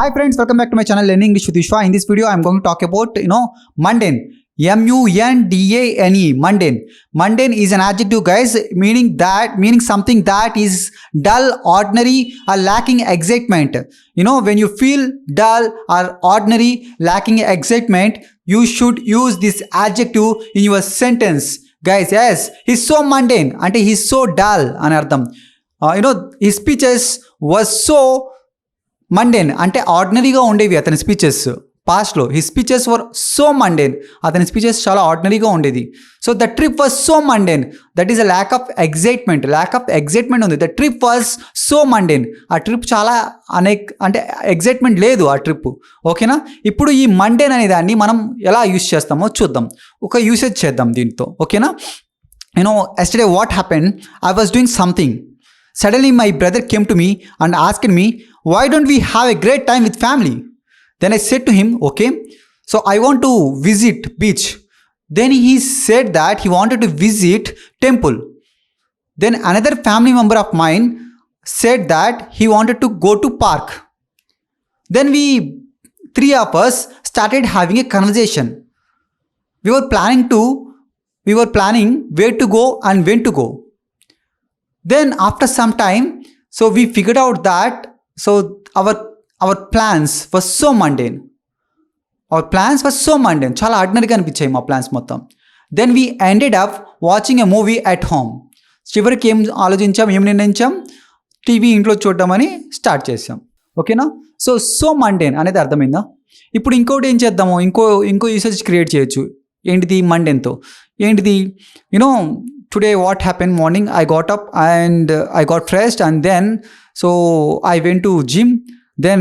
Hi friends, welcome back to my channel Learning English with Vishwa. In this video, I'm going to talk about mundane. M-U-N-D-A-N-E, mundane. Mundane is an adjective, guys, meaning something that is dull, ordinary, or lacking excitement. When you feel dull or ordinary, lacking excitement, you should use this adjective in your sentence. Guys, yes, he's so mundane, and he's so dull, anardham. His speeches was so mundane అంటే ఆర్డినరీగా ఉండేవి అతని speeches పాస్ట్లో. His speeches were so mundane, అతని speeches చాలా ఆర్డినరీగా ఉండేది. So the trip was so mundane, that is a lack of excitement ఉంది. The trip was so mundane, ఆ ట్రిప్ చాలా అంటే ఎగ్జైట్మెంట్ లేదు ఆ ట్రిప్. ఓకేనా? ఇప్పుడు ఈ మండేన్ అనే దాన్ని మనం ఎలా యూస్ చేస్తామో చూద్దాం, ఒక యూసేజ్ చేద్దాం దీంతో. ఓకేనా? yesterday what happened, I was doing something. Suddenly my brother came to me and asked me, why don't we have a great time with family? Then I said to him, okay, so I want to visit beach. Then he said that he wanted to visit temple. Then another family member of mine said that he wanted to go to park. Then we three of us started having a conversation. We were planning where to go and when to go. Then after some time, so we figured out that our plans were so mundane. చాలా ఆర్డినరీగా అనిపించాయి మా plans మొత్తం. Then we ended up watching a movie at home. చివరికి ఏం నిర్ణయించాం, TV ఇంట్లో చూడడం start చేసాం. ఓకేనా? సో మండేన్ అనేది అర్థమైందా? ఇప్పుడు ఇంకోటి ఏం చేద్దాము, ఇంకో యూసేజ్ క్రియేట్ చేయొచ్చు. ఏంటిది మండేన్తో? ఏంటిది? Today what happened, morning I got up and I got dressed, and then so I went to gym. Then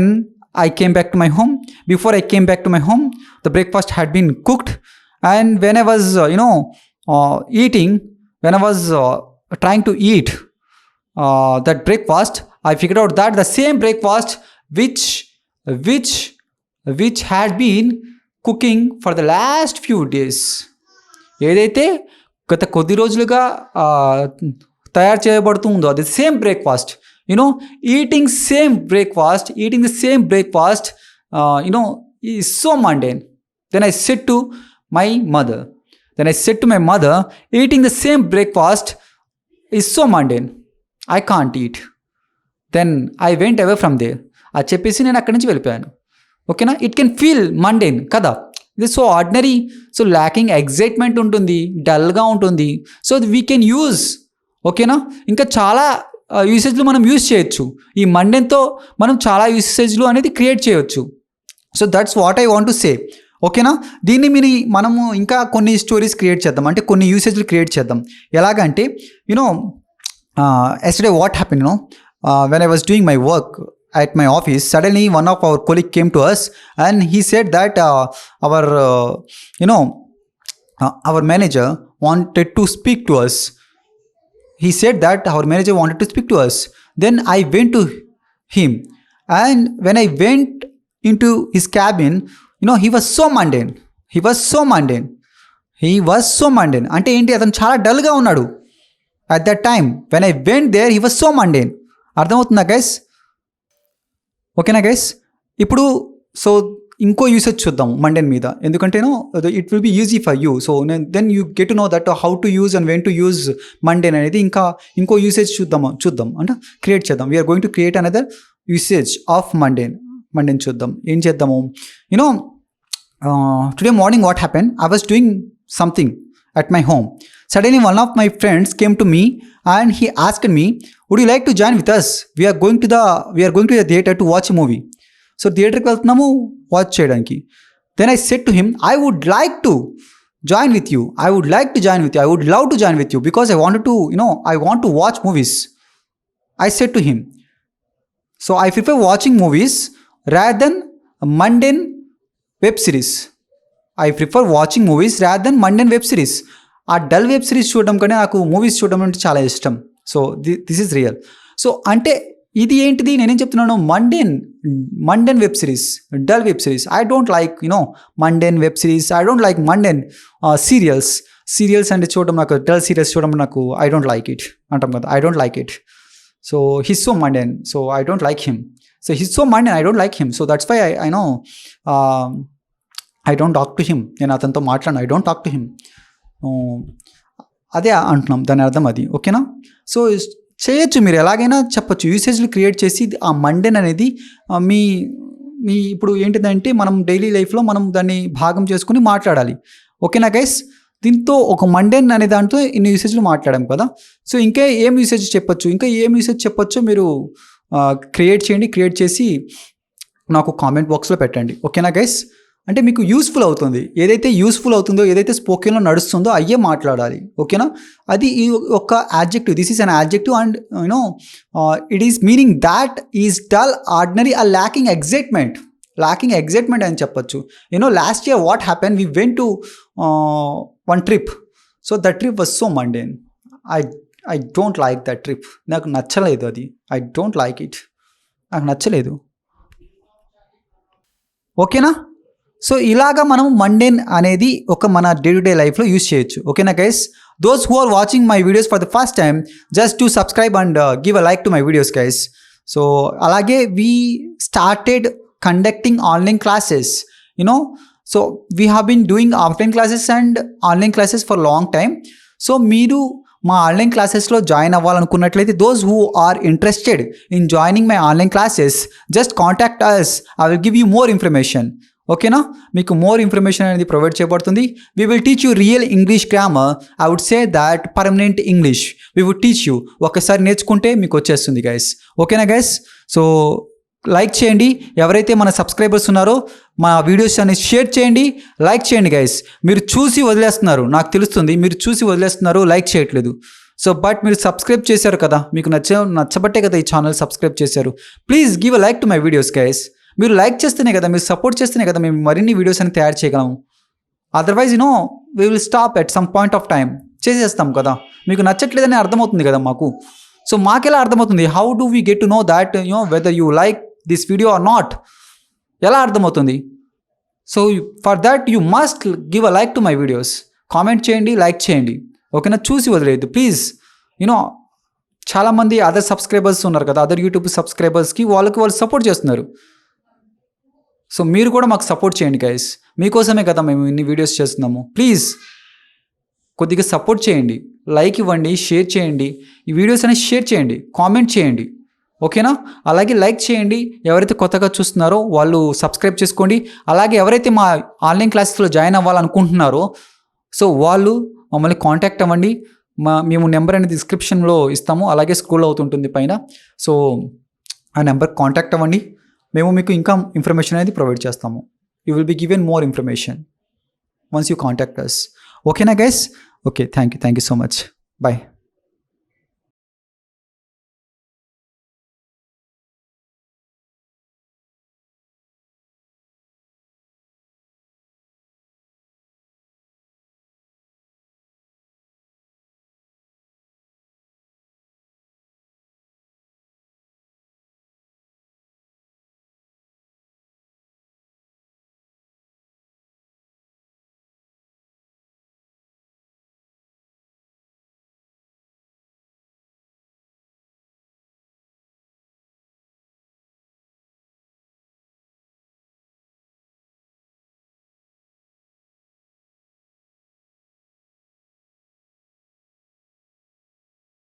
I came back to my home. Before I came back to my home, the breakfast had been cooked, and when I was trying to eat that breakfast, I figured out that the same breakfast which had been cooking for the last few days, ఏదైతే గత కొద్ది రోజులుగా తయారు చేయబడుతూ ఉందో అది same breakfast. Eating the same breakfast is so mundane. Then I said to my mother, eating the same breakfast is so mundane, I can't eat. Then I went away from there. అది చెప్పేసి నేను అక్కడి నుంచి వెళ్ళిపోయాను. ఓకేనా? It can feel mundane కదా, ఇది so ordinary, so lacking excitement ఉంటుంది, డల్గా ఉంటుంది. So we can use. ఓకేనా? ఇంకా చాలా యూసేజ్లు మనం యూజ్ చేయొచ్చు. ఈ మండేన్తో మనం చాలా యూసేజ్లు అనేది క్రియేట్ చేయొచ్చు. So that's what I want to say. ఓకేనా? దీన్ని మనము ఇంకా కొన్ని స్టోరీస్ క్రియేట్ చేద్దాం, అంటే కొన్ని యూసేజ్లు క్రియేట్ చేద్దాం. ఎలాగంటే yesterday what happened, when I was doing my work at my office, suddenly one of our colleague came to us and he said that our manager wanted to speak to us. Then I went to him, and when I went into his cabin, he was so mundane. అంటే ఏంటి, అతను చాలా డల్గా ఉన్నాడు at that time. When I went there, he was so mundane. అర్థమవుతుందా guys? ఓకేనా guys? ఇప్పుడు so ఇంకో యూసేజ్ చూద్దాం మండేన్ మీద, ఎందుకంటే it will be easy for you. So then you get to know that how to use and when to use mundane అనేది. ఇంకో usage చూద్దాం అంటే క్రియేట్ చేద్దాం. We're going to create another usage of mundane చూద్దాం. ఏం చేద్దాము? Today morning what happen, I was doing something at my home. Suddenly one of my friends came to me and he asked me, would you like to join with us? We are going to the theater to watch a movie. So theater ki veltunnamu watch cheyadaniki. Then I said to him, I would like to join with you. I would love to join with you because I want to watch movies. I said to him, so I prefer watching movies rather than mundane web series. ఆ dull web series చూడడం కంటే నాకు movies చూడడం అంటే చాలా ఇష్టం. So this is real. So అంటే ఇది ఏంటిది, నేనేం చెప్తున్నాను, mundane web series, dull web series. I don't like mundane web series. I don't like mundane serials అంటే చూడడం, నాకు డల్ సీరియల్స్ చూడడం నాకు ఐ డోంట్ లైక్ ఇట్ అంటాం కదా, I don't like it. So he's so mundane, so I don't like him. So his so mind I don't like him. So that's why I know I don't talk to him. నేను అతనితో మాట్లాడను, I don't talk to him. అదే అంటున్నాం, దాని అర్థం అది. ఓకేనా? So చేయొచ్చు, మీరు ఎలాగైనా చెప్పచ్చు, యూసేజ్లు క్రియేట్ చేసి ఆ మండేన్ అనేది మీ మీ ఇప్పుడు ఏంటిదంటే మనం డైలీ లైఫ్లో మనం దాన్ని భాగం చేసుకుని మాట్లాడాలి. ఓకేనా గైస్? దీంతో ఒక మండేన్ అనే దాంతో ఇన్ని యూసేజ్లు మాట్లాడాం కదా. సో ఇంకా ఏం యూసేజ్ చెప్పొచ్చు, ఇంకా ఏం యూసేజ్ చెప్పొచ్చో మీరు క్రియేట్ చేయండి. క్రియేట్ చేసి నాకు కామెంట్ బాక్స్లో పెట్టండి. ఓకేనా గైస్? అంటే మీకు యూస్ఫుల్ అవుతుంది, ఏదైతే యూస్ఫుల్ అవుతుందో, ఏదైతే స్పోకెన్లో నడుస్తుందో అయ్యే మాట్లాడాలి. ఓకేనా? అది ఈ ఒక adjective, this is an adjective and you know it is meaning that is dull, ordinary, ఆ ల్యాకింగ్ ఎగ్జైట్మెంట్ అని చెప్పొచ్చు. Last year what happen, we went to one trip. So that trip was so mundane. I don't like that trip. నాకు నచ్చలేదు అది. I don't like it. నాకు నచ్చలేదు. ఓకేనా? So ఇలాగా మనం మండేన్ అనేది ఒక మన డే టు డే లైఫ్లో యూస్ చేయొచ్చు. ఓకేనా guys? Those who are watching my videos for the first time, just to subscribe and give a like to my videos guys. So అలాగే we started conducting online classes. So we have been doing offline classes and online classes for long time. So మీరు మా online క్లాసెస్లో join అవ్వాలనుకున్నట్లయితే, those who are interested in joining my online classes, just contact us. I will give you more information. ఓకేనా? మీకు more information అనేది provide చేయబడుతుంది. We will teach you real English grammar. I would say that permanent English we would teach you. ఒకసారి నేర్చుకుంటే మీకు వచ్చేస్తుంది guys. ఓకేనా guys? So like చేయండి. ఎవరైతే మన సబ్స్క్రైబర్స్ ఉన్నారో మా వీడియోస్ అనేది షేర్ చేయండి, లైక్ చేయండి గైస్. మీరు చూసి వదిలేస్తున్నారు, నాకు తెలుస్తుంది, మీరు చూసి వదిలేస్తున్నారు, లైక్ చేయట్లేదు. సో బట్ మీరు సబ్స్క్రైబ్ చేశారు కదా, మీకు నచ్చబట్టే కదా ఈ ఛానల్ సబ్స్క్రైబ్ చేశారు. Please give a like to my videos guys. మీరు లైక్ చేస్తేనే కదా, మీరు సపోర్ట్ చేస్తేనే కదా మేము మరిన్ని వీడియోస్ అని తయారు చేయగలము. Otherwise we will stop at some point of time. చేసేస్తాం కదా, మీకు నచ్చట్లేదని అర్థమవుతుంది కదా మాకు. సో మాకెలా అర్థమవుతుంది? How do we get to know that whether you like this video or not? ఎలా అర్థమవుతుంది? So for that you must give a like to my videos. Comment చేయండి, లైక్ చేయండి. ఓకేనా? చూసి వదిలేదు ప్లీజ్. చాలామంది అదర్ సబ్స్క్రైబర్స్ ఉన్నారు కదా, అదర్ యూట్యూబ్ సబ్స్క్రైబర్స్కి వాళ్ళు సపోర్ట్ చేస్తున్నారు. సో మీరు కూడా మాకు సపోర్ట్ చేయండి గైస్. మీకోసమే కదా మేము ఇన్ని వీడియోస్ చేస్తున్నాము. ప్లీజ్ కొద్దిగా సపోర్ట్ చేయండి, లైక్ ఇవ్వండి, షేర్ చేయండి. ఈ వీడియోస్ అనేది షేర్ చేయండి, కామెంట్ చేయండి. ఓకేనా? అలాగే లైక్ చేయండి. ఎవరైతే కొత్తగా చూస్తున్నారో వాళ్ళు సబ్స్క్రైబ్ చేసుకోండి. అలాగే ఎవరైతే మా ఆన్లైన్ క్లాసెస్లో జాయిన్ అవ్వాలనుకుంటున్నారో సో వాళ్ళు మమ్మల్ని కాంటాక్ట్ అవ్వండి. మేము నెంబర్ అనేది డిస్క్రిప్షన్లో ఇస్తాము, అలాగే స్క్రోల్ అవుతుంటుంది పైన. సో ఆ నెంబర్ కాంటాక్ట్ అవ్వండి. మేము మీకు ఇంకా ఇన్ఫర్మేషన్ అనేది ప్రొవైడ్ చేస్తాము. You will be given more information once you contact us. ఓకేనా guys? Okay, thank you so much. Bye.